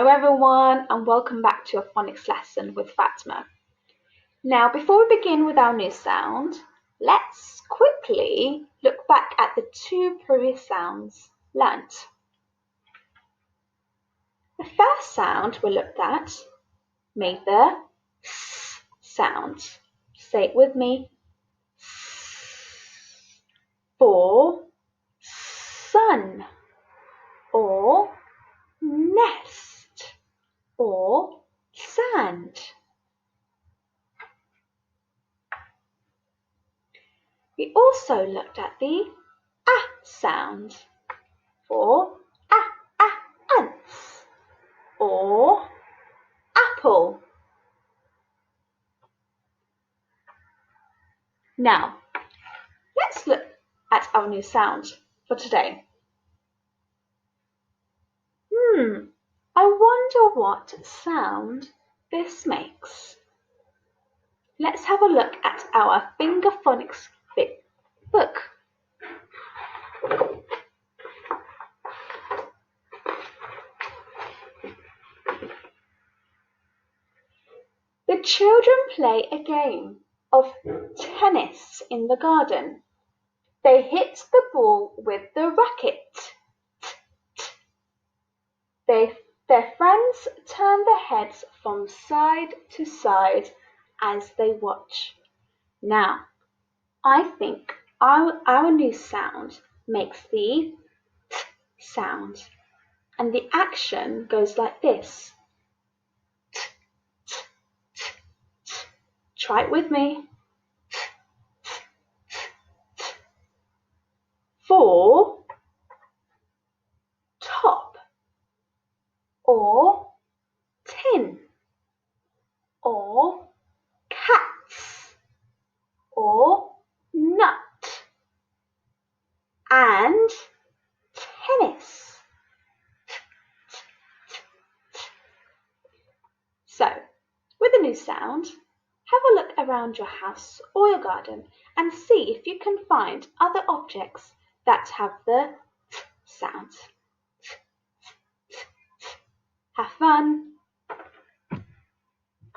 Hello everyone and welcome back to a phonics lesson with Fatma. Now before we begin with our new sound, let's quickly look back at the two previous sounds learnt. The first sound we looked at made the S sound. Say it with me. For sun or nest or sand. We also looked at the ah sound for ants or apple. Now, let's look at our new sound for today. I wonder what sound this makes. Let's have a look at our Fingers Phonics Big Book. The children play a game of tennis in the garden. They hit the ball with the racket. Their friends turn their heads from side to side as they watch. Now, I think our new sound makes the t sound, and the action goes like this. T, t, t, t. Try it with me. T, t, t, t. For top or tin or cats or nut and tennis. So, with the new sound, have a look around your house or your garden and see if you can find other objects that have the t sound. Have fun!